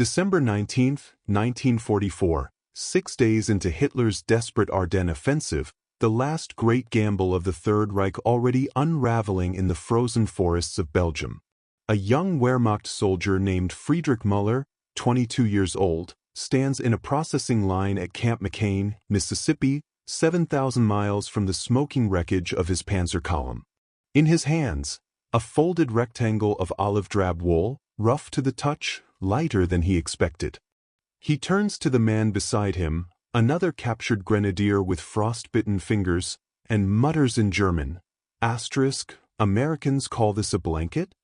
December 19, 1944, 6 days into Hitler's desperate Ardennes offensive, the last great gamble of the Third Reich already unraveling in the frozen forests of Belgium. A young Wehrmacht soldier named Friedrich Müller, 22 years old, stands in a processing line at Camp McCain, Mississippi, 7,000 miles from the smoking wreckage of his panzer column. In his hands, a folded rectangle of olive drab wool, rough to the touch, lighter than he expected. He turns to the man beside him, another captured grenadier with frostbitten fingers, and mutters in German, "Americans call this a blanket?"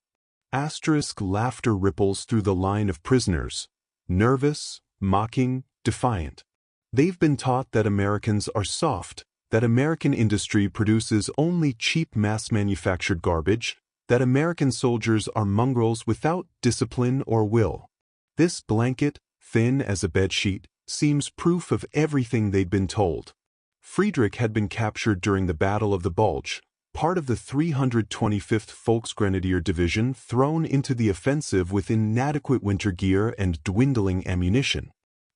Laughter ripples through the line of prisoners, nervous, mocking, defiant. They've been taught that Americans are soft, that American industry produces only cheap mass-manufactured garbage, that American soldiers are mongrels without discipline or will. This blanket, thin as a bedsheet, seems proof of everything they'd been told. Friedrich had been captured during the Battle of the Bulge, part of the 325th Volksgrenadier Division thrown into the offensive with inadequate winter gear and dwindling ammunition.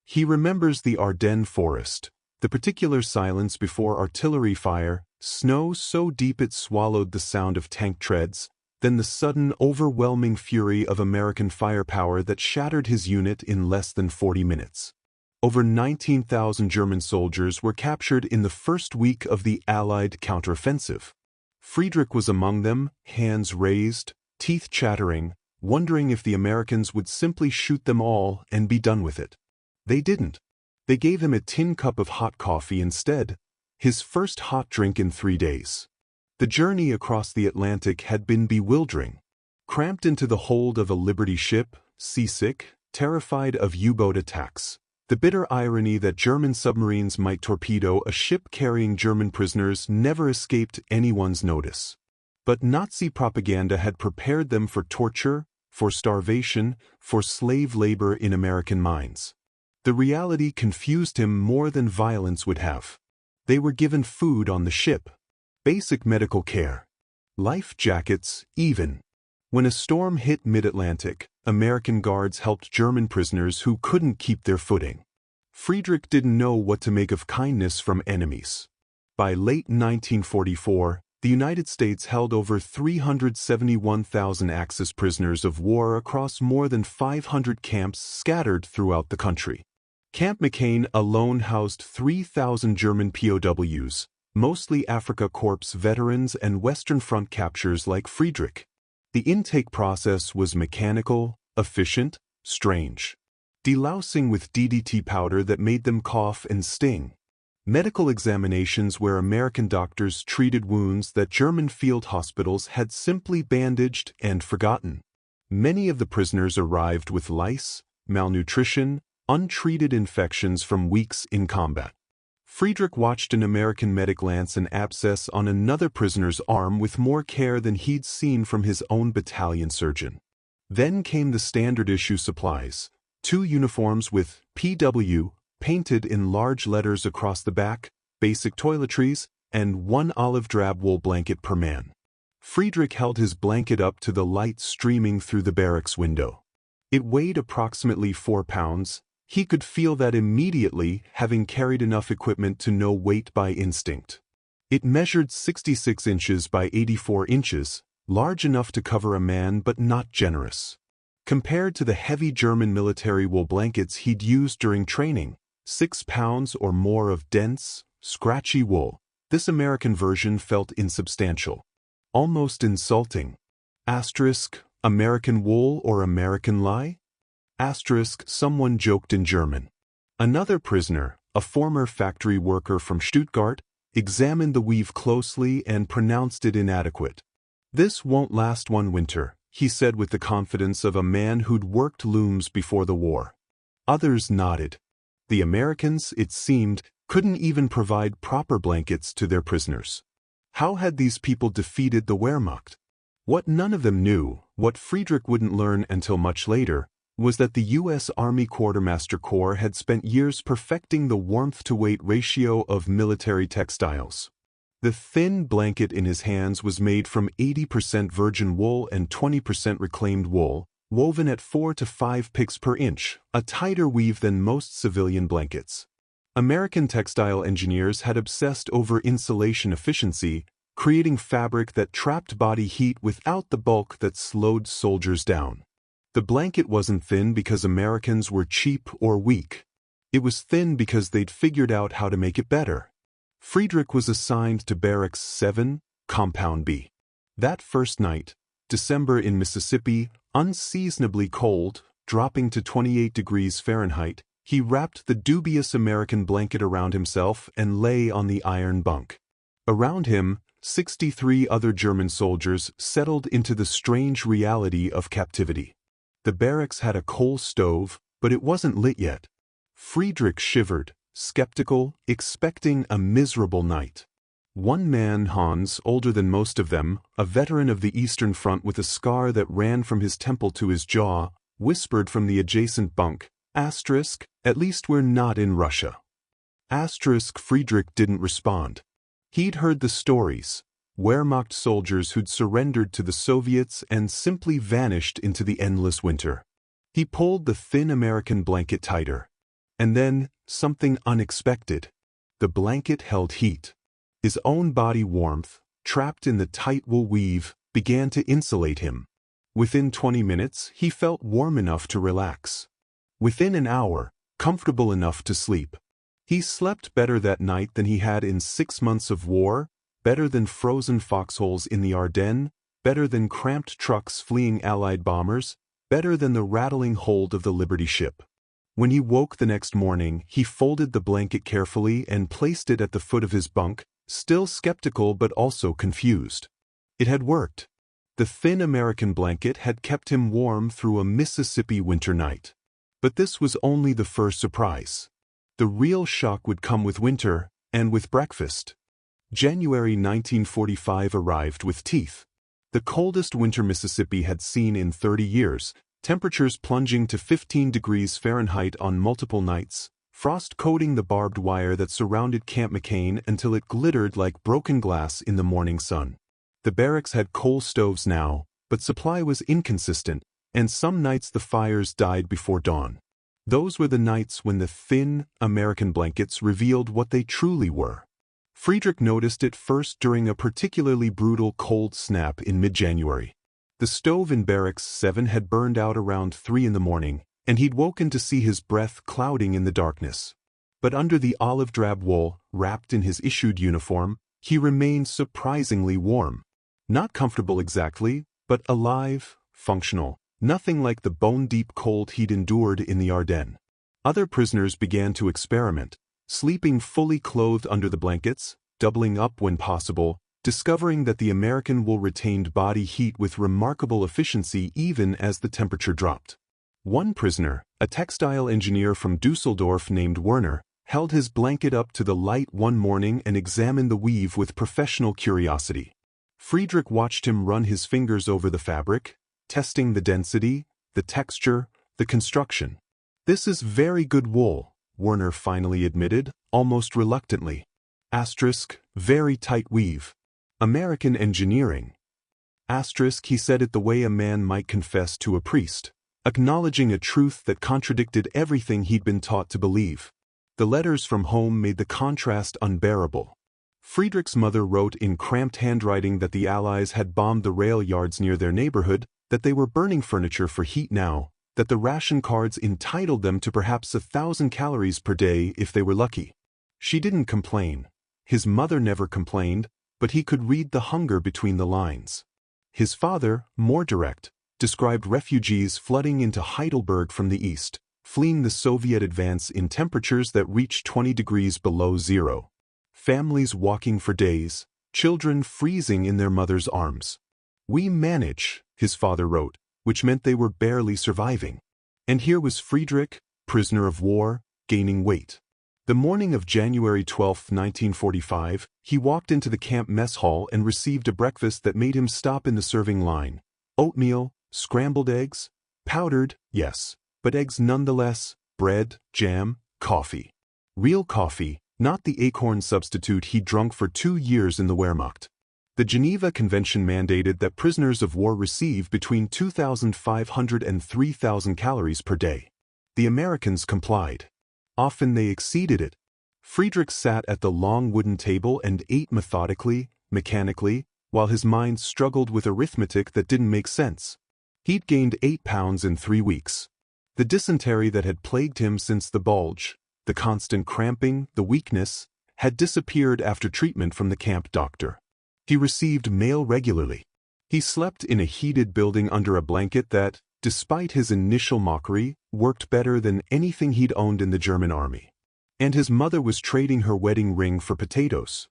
He remembers the Ardennes forest, the particular silence before artillery fire, snow so deep it swallowed the sound of tank treads, then the sudden overwhelming fury of American firepower that shattered his unit in less than 40 minutes. Over 19,000 German soldiers were captured in the first week of the Allied counteroffensive. Friedrich was among them, hands raised, teeth chattering, wondering if the Americans would simply shoot them all and be done with it. They didn't. They gave him a tin cup of hot coffee instead, his first hot drink in 3 days. The journey across the Atlantic had been bewildering. Cramped into the hold of a Liberty ship, seasick, terrified of U-boat attacks. The bitter irony that German submarines might torpedo a ship carrying German prisoners never escaped anyone's notice. But Nazi propaganda had prepared them for torture, for starvation, for slave labor in American mines. The reality confused him more than violence would have. They were given food on the ship, basic medical care, life jackets even. When a storm hit mid-Atlantic, American guards helped German prisoners who couldn't keep their footing. Friedrich didn't know what to make of kindness from enemies. By late 1944, the United States held over 371,000 Axis prisoners of war across more than 500 camps scattered throughout the country. Camp McCain alone housed 3,000 German POWs, mostly Afrika Korps veterans and Western Front captures like Friedrich. The intake process was mechanical, efficient, strange. Delousing with DDT powder that made them cough and sting. Medical examinations where American doctors treated wounds that German field hospitals had simply bandaged and forgotten. Many of the prisoners arrived with lice, malnutrition, untreated infections from weeks in combat. Friedrich watched an American medic lance an abscess on another prisoner's arm with more care than he'd seen from his own battalion surgeon. Then came the standard-issue supplies, 2 uniforms with PW painted in large letters across the back, basic toiletries, and 1 olive drab wool blanket per man. Friedrich held his blanket up to the light streaming through the barracks window. It weighed approximately 4 pounds. He could feel that immediately, having carried enough equipment to know weight by instinct. It measured 66 inches by 84 inches, large enough to cover a man but not generous. Compared to the heavy German military wool blankets he'd used during training, 6 pounds or more of dense, scratchy wool, this American version felt insubstantial. Almost insulting. American wool or American lie? Someone joked in German. Another prisoner, a former factory worker from Stuttgart, examined the weave closely and pronounced it inadequate. "This won't last 1 winter," he said with the confidence of a man who'd worked looms before the war. Others nodded. The Americans, it seemed, couldn't even provide proper blankets to their prisoners. How had these people defeated the Wehrmacht? What none of them knew, what Friedrich wouldn't learn until much later, was that the U.S. Army Quartermaster Corps had spent years perfecting the warmth-to-weight ratio of military textiles. The thin blanket in his hands was made from 80% virgin wool and 20% reclaimed wool, woven at 4 to 5 picks per inch, a tighter weave than most civilian blankets. American textile engineers had obsessed over insulation efficiency, creating fabric that trapped body heat without the bulk that slowed soldiers down. The blanket wasn't thin because Americans were cheap or weak. It was thin because they'd figured out how to make it better. Friedrich was assigned to Barracks 7, Compound B. That first night, December in Mississippi, unseasonably cold, dropping to 28 degrees Fahrenheit, he wrapped the dubious American blanket around himself and lay on the iron bunk. Around him, 63 other German soldiers settled into the strange reality of captivity. The barracks had a coal stove, but it wasn't lit yet. Friedrich shivered, skeptical, expecting a miserable night. One man, Hans, older than most of them, a veteran of the Eastern Front with a scar that ran from his temple to his jaw, whispered from the adjacent bunk, "Asterisk, at least we're not in Russia." Asterisk. Friedrich didn't respond. He'd heard the stories, Wehrmacht soldiers who'd surrendered to the Soviets and simply vanished into the endless winter. He pulled the thin American blanket tighter. And then, something unexpected. The blanket held heat. His own body warmth, trapped in the tight wool weave, began to insulate him. Within 20 minutes, he felt warm enough to relax. Within an hour, comfortable enough to sleep. He slept better that night than he had in 6 months of war, better than frozen foxholes in the Ardennes, better than cramped trucks fleeing Allied bombers, better than the rattling hold of the Liberty ship. When he woke the next morning, he folded the blanket carefully and placed it at the foot of his bunk, still skeptical but also confused. It had worked. The thin American blanket had kept him warm through a Mississippi winter night. But this was only the first surprise. The real shock would come with winter, and with breakfast. January 1945 arrived with teeth. The coldest winter Mississippi had seen in 30 years, temperatures plunging to 15 degrees Fahrenheit on multiple nights, frost coating the barbed wire that surrounded Camp McCain until it glittered like broken glass in the morning sun. The barracks had coal stoves now, but supply was inconsistent, and some nights the fires died before dawn. Those were the nights when the thin, American blankets revealed what they truly were. Friedrich noticed it first during a particularly brutal cold snap in mid-January. The stove in Barracks 7 had burned out around 3 in the morning, and he'd woken to see his breath clouding in the darkness. But under the olive drab wool, wrapped in his issued uniform, he remained surprisingly warm. Not comfortable exactly, but alive, functional, nothing like the bone-deep cold he'd endured in the Ardennes. Other prisoners began to experiment, sleeping fully clothed under the blankets, doubling up when possible, discovering that the American wool retained body heat with remarkable efficiency even as the temperature dropped. One prisoner, a textile engineer from Dusseldorf named Werner, held his blanket up to the light one morning and examined the weave with professional curiosity. Friedrich watched him run his fingers over the fabric, testing the density, the texture, the construction. "This is very good wool," Werner finally admitted, almost reluctantly. Asterisk, very tight weave. American engineering. Asterisk, he said it the way a man might confess to a priest, acknowledging a truth that contradicted everything he'd been taught to believe. The letters from home made the contrast unbearable. Friedrich's mother wrote in cramped handwriting that the Allies had bombed the rail yards near their neighborhood, that they were burning furniture for heat now, that the ration cards entitled them to perhaps 1,000 calories per day if they were lucky. She didn't complain. His mother never complained, but he could read the hunger between the lines. His father, more direct, described refugees flooding into Heidelberg from the east, fleeing the Soviet advance in temperatures that reached 20 degrees below zero. Families walking for days, children freezing in their mother's arms. "We manage," his father wrote, which meant they were barely surviving. And here was Friedrich, prisoner of war, gaining weight. The morning of January 12, 1945, he walked into the camp mess hall and received a breakfast that made him stop in the serving line. Oatmeal, scrambled eggs, powdered, yes, but eggs nonetheless, bread, jam, coffee. Real coffee, not the acorn substitute he'd drunk for 2 years in the Wehrmacht. The Geneva Convention mandated that prisoners of war receive between 2,500 and 3,000 calories per day. The Americans complied. Often they exceeded it. Friedrich sat at the long wooden table and ate methodically, mechanically, while his mind struggled with arithmetic that didn't make sense. He'd gained 8 pounds in 3 weeks. The dysentery that had plagued him since the bulge, the constant cramping, the weakness, had disappeared after treatment from the camp doctor. He received mail regularly. He slept in a heated building under a blanket that, despite his initial mockery, worked better than anything he'd owned in the German army. And his mother was trading her wedding ring for potatoes.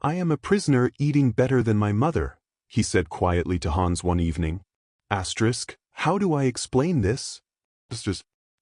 "I am a prisoner eating better than my mother," he said quietly to Hans one evening. How do I explain this?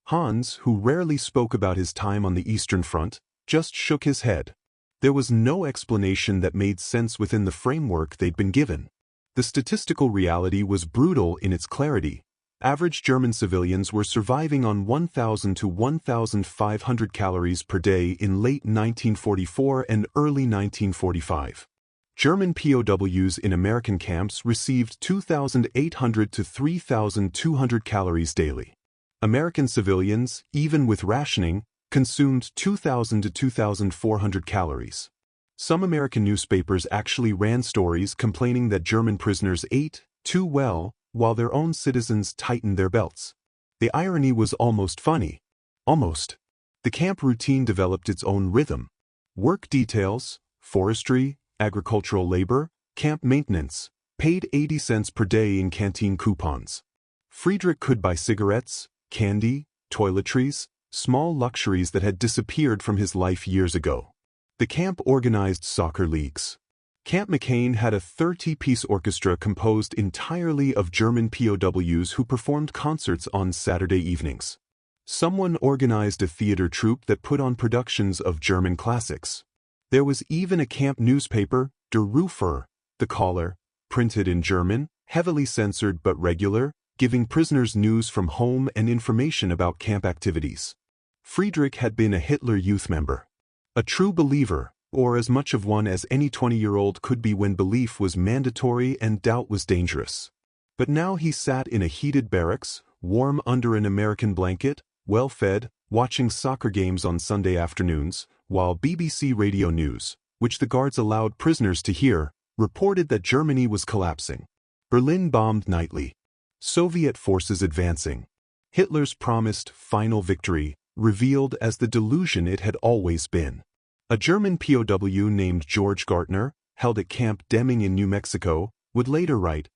Hans, who rarely spoke about his time on the Eastern Front, just shook his head. There was no explanation that made sense within the framework they'd been given. The statistical reality was brutal in its clarity. Average German civilians were surviving on 1,000 to 1,500 calories per day in late 1944 and early 1945. German POWs in American camps received 2,800 to 3,200 calories daily. American civilians, even with rationing, consumed 2,000 to 2,400 calories. Some American newspapers actually ran stories complaining that German prisoners ate too well while their own citizens tightened their belts. The irony was almost funny. Almost. The camp routine developed its own rhythm. Work details, forestry, agricultural labor, camp maintenance, paid 80 cents per day in canteen coupons. Friedrich could buy cigarettes, candy, toiletries, small luxuries that had disappeared from his life years ago. The camp organized soccer leagues. Camp McCain had a 30-piece orchestra composed entirely of German POWs who performed concerts on Saturday evenings. Someone organized a theater troupe that put on productions of German classics. There was even a camp newspaper, Der Rufer, the caller, printed in German, heavily censored but regular, giving prisoners news from home and information about camp activities. Friedrich had been a Hitler Youth member. A true believer, or as much of one as any 20-year-old could be when belief was mandatory and doubt was dangerous. But now he sat in a heated barracks, warm under an American blanket, well-fed, watching soccer games on Sunday afternoons, while BBC Radio News, which the guards allowed prisoners to hear, reported that Germany was collapsing. Berlin bombed nightly. Soviet forces advancing. Hitler's promised final victory, revealed as the delusion it had always been. A German POW named George Gartner, held at Camp Deming in New Mexico, would later write,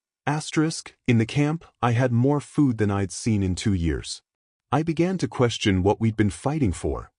"In the camp, I had more food than I'd seen in 2 years. I began to question what we'd been fighting for."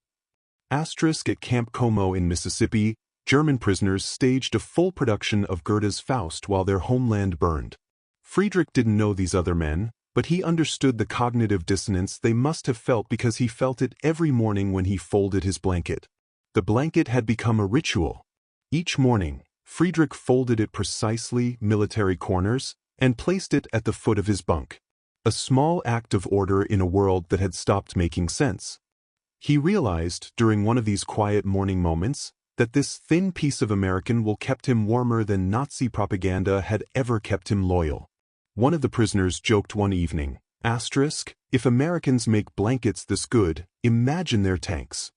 At Camp Como in Mississippi, German prisoners staged a full production of Goethe's Faust while their homeland burned. Friedrich didn't know these other men, but he understood the cognitive dissonance they must have felt because he felt it every morning when he folded his blanket. The blanket had become a ritual. Each morning, Friedrich folded it precisely, military corners, and placed it at the foot of his bunk. A small act of order in a world that had stopped making sense. He realized, during one of these quiet morning moments, that this thin piece of American wool kept him warmer than Nazi propaganda had ever kept him loyal. One of the prisoners joked one evening, "If Americans make blankets this good, imagine their tanks."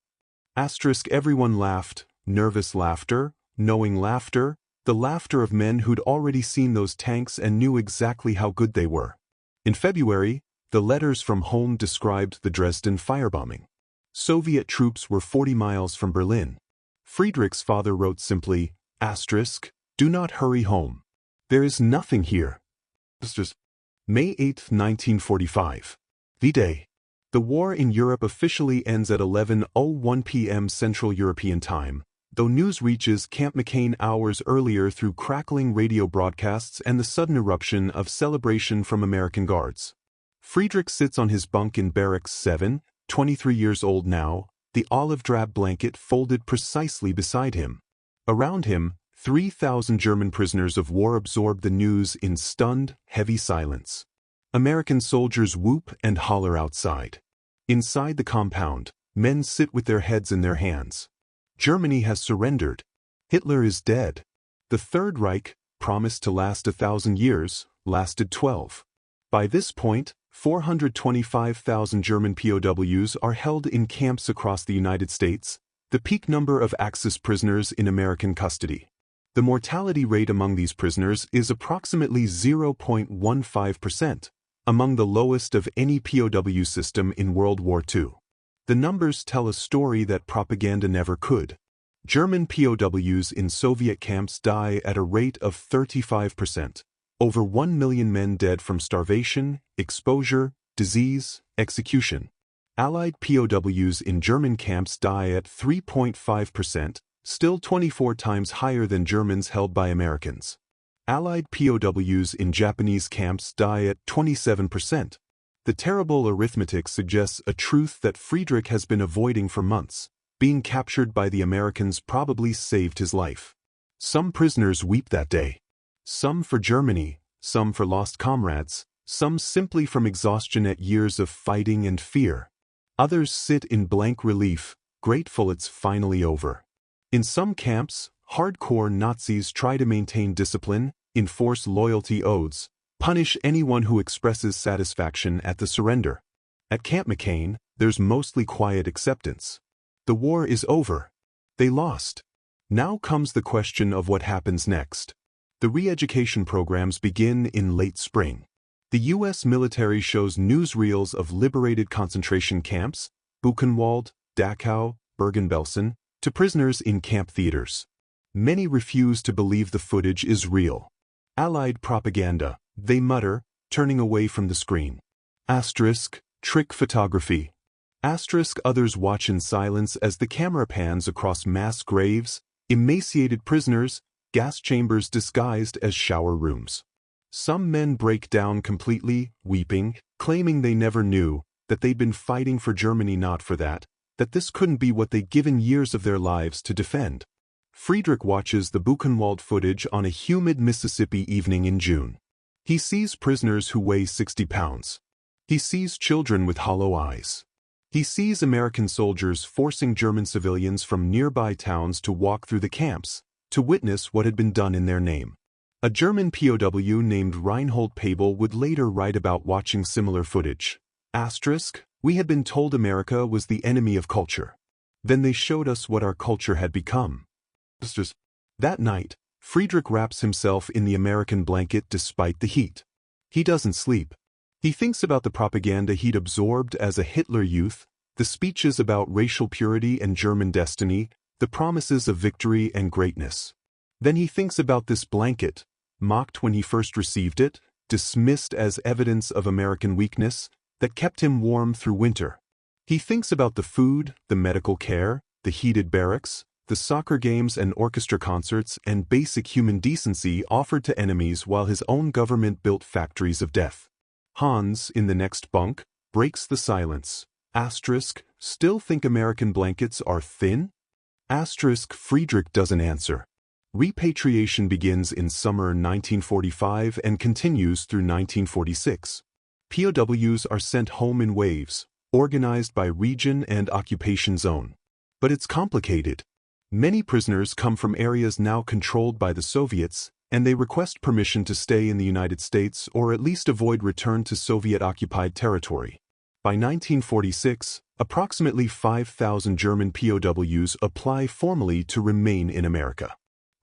Everyone laughed, nervous laughter, knowing laughter, the laughter of men who'd already seen those tanks and knew exactly how good they were. In February, the letters from home described the Dresden firebombing. Soviet troops were 40 miles from Berlin. Friedrich's father wrote simply, "Do not hurry home. There is nothing here." May 8, 1945. V-Day. The war in Europe officially ends at 11:01 p.m. Central European Time, though news reaches Camp McCain hours earlier through crackling radio broadcasts and the sudden eruption of celebration from American guards. Friedrich sits on his bunk in Barracks 7, 23 years old now, the olive-drab blanket folded precisely beside him. Around him, 3,000 German prisoners of war absorb the news in stunned, heavy silence. American soldiers whoop and holler outside. Inside the compound, men sit with their heads in their hands. Germany has surrendered. Hitler is dead. The Third Reich, promised to last 1,000 years, lasted 12. By this point, 425,000 German POWs are held in camps across the United States, the peak number of Axis prisoners in American custody. The mortality rate among these prisoners is approximately 0.15%, among the lowest of any POW system in World War II. The numbers tell a story that propaganda never could. German POWs in Soviet camps die at a rate of 35%. Over 1 million men dead from starvation, exposure, disease, execution. Allied POWs in German camps die at 3.5%, still 24 times higher than Germans held by Americans. Allied POWs in Japanese camps die at 27%. The terrible arithmetic suggests a truth that Friedrich has been avoiding for months. Being captured by the Americans probably saved his life. Some prisoners weep that day. Some for Germany, some for lost comrades, some simply from exhaustion at years of fighting and fear. Others sit in blank relief, grateful it's finally over. In some camps, hardcore Nazis try to maintain discipline, enforce loyalty oaths, punish anyone who expresses satisfaction at the surrender. At Camp McCain, there's mostly quiet acceptance. The war is over. They lost. Now comes the question of what happens next. The re-education programs begin in late spring. The U.S. military shows newsreels of liberated concentration camps, Buchenwald, Dachau, Bergen-Belsen, to prisoners in camp theaters. Many refuse to believe the footage is real. Allied propaganda, they mutter, turning away from the screen. Asterisk, trick photography. Asterisk, others watch in silence as the camera pans across mass graves, emaciated prisoners, gas chambers disguised as shower rooms. Some men break down completely, weeping, claiming they never knew, that they'd been fighting for Germany, not for that this couldn't be what they'd given years of their lives to defend. Friedrich watches the Buchenwald footage on a humid Mississippi evening in June. He sees prisoners who weigh 60 pounds. He sees children with hollow eyes. He sees American soldiers forcing German civilians from nearby towns to walk through the camps, to witness what had been done in their name. A German POW named Reinhold Pabel would later write about watching similar footage. Asterisk, we had been told America was the enemy of culture. Then they showed us what our culture had become. That night, Friedrich wraps himself in the American blanket despite the heat. He doesn't sleep. He thinks about the propaganda he'd absorbed as a Hitler youth, the speeches about racial purity and German destiny, the promises of victory and greatness. Then he thinks about this blanket, mocked when he first received it, dismissed as evidence of American weakness, that kept him warm through winter. He thinks about the food, the medical care, the heated barracks, the soccer games and orchestra concerts and basic human decency offered to enemies while his own government built factories of death. Hans, in the next bunk, breaks the silence. Asterisk, still think American blankets are thin? Asterisk, Friedrich doesn't answer. Repatriation begins in summer 1945 and continues through 1946. POWs are sent home in waves, organized by region and occupation zone. But it's complicated. Many prisoners come from areas now controlled by the Soviets, and they request permission to stay in the United States or at least avoid return to Soviet-occupied territory. By 1946, approximately 5,000 German POWs apply formally to remain in America.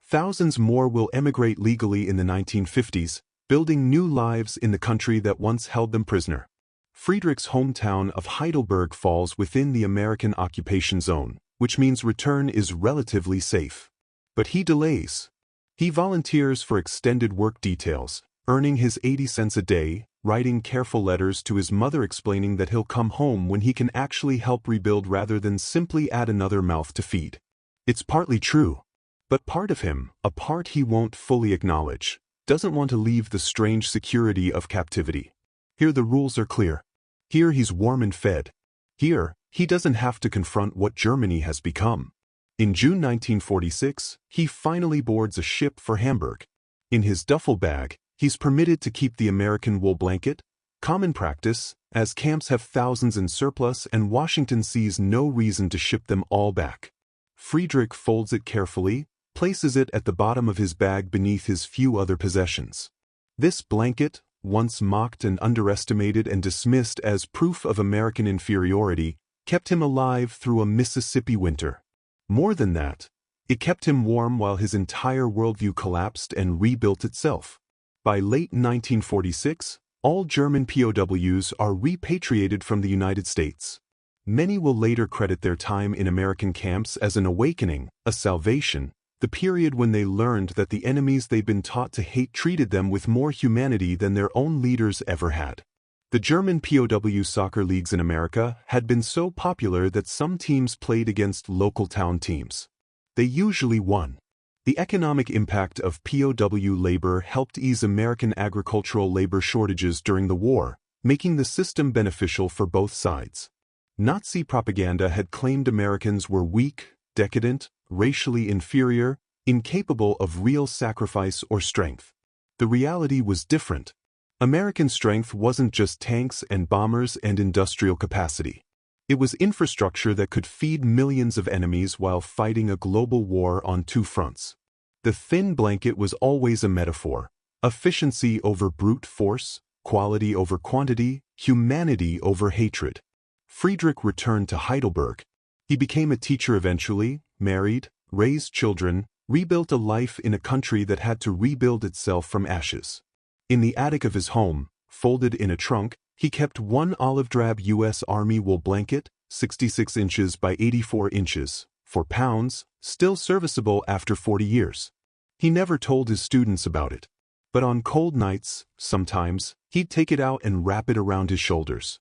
Thousands more will emigrate legally in the 1950s, building new lives in the country that once held them prisoner. Friedrich's hometown of Heidelberg falls within the American occupation zone, which means return is relatively safe. But he delays. He volunteers for extended work details, earning his 80 cents a day, writing careful letters to his mother explaining that he'll come home when he can actually help rebuild rather than simply add another mouth to feed. It's partly true. But part of him, a part he won't fully acknowledge, doesn't want to leave the strange security of captivity. Here the rules are clear. Here he's warm and fed. Here, he doesn't have to confront what Germany has become. In June 1946, he finally boards a ship for Hamburg. In his duffel bag, he's permitted to keep the American wool blanket, common practice, as camps have thousands in surplus and Washington sees no reason to ship them all back. Friedrich folds it carefully, places it at the bottom of his bag beneath his few other possessions. This blanket, once mocked and underestimated and dismissed as proof of American inferiority, kept him alive through a Mississippi winter. More than that, it kept him warm while his entire worldview collapsed and rebuilt itself. By late 1946, all German POWs are repatriated from the United States. Many will later credit their time in American camps as an awakening, a salvation, the period when they learned that the enemies they'd been taught to hate treated them with more humanity than their own leaders ever had. The German POW soccer leagues in America had been so popular that some teams played against local town teams. They usually won. The economic impact of POW labor helped ease American agricultural labor shortages during the war, making the system beneficial for both sides. Nazi propaganda had claimed Americans were weak, decadent, racially inferior, incapable of real sacrifice or strength. The reality was different. American strength wasn't just tanks and bombers and industrial capacity. It was infrastructure that could feed millions of enemies while fighting a global war on two fronts. The thin blanket was always a metaphor: efficiency over brute force, quality over quantity, humanity over hatred. Friedrich returned to Heidelberg. He became a teacher eventually, married, raised children, rebuilt a life in a country that had to rebuild itself from ashes. In the attic of his home, folded in a trunk, he kept one olive drab U.S. Army wool blanket, 66 inches by 84 inches, for pounds, still serviceable after 40 years. He never told his students about it. But on cold nights, sometimes, he'd take it out and wrap it around his shoulders.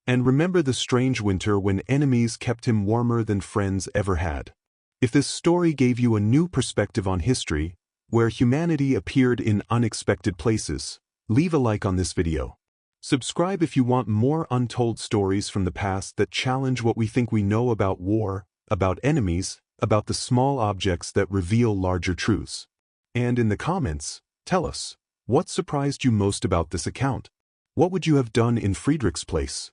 And remember the strange winter when enemies kept him warmer than friends ever had. If this story gave you a new perspective on history, where humanity appeared in unexpected places, leave a like on this video. Subscribe if you want more untold stories from the past that challenge what we think we know about war, about enemies, about the small objects that reveal larger truths. And in the comments, tell us, what surprised you most about this account? What would you have done in Friedrich's place?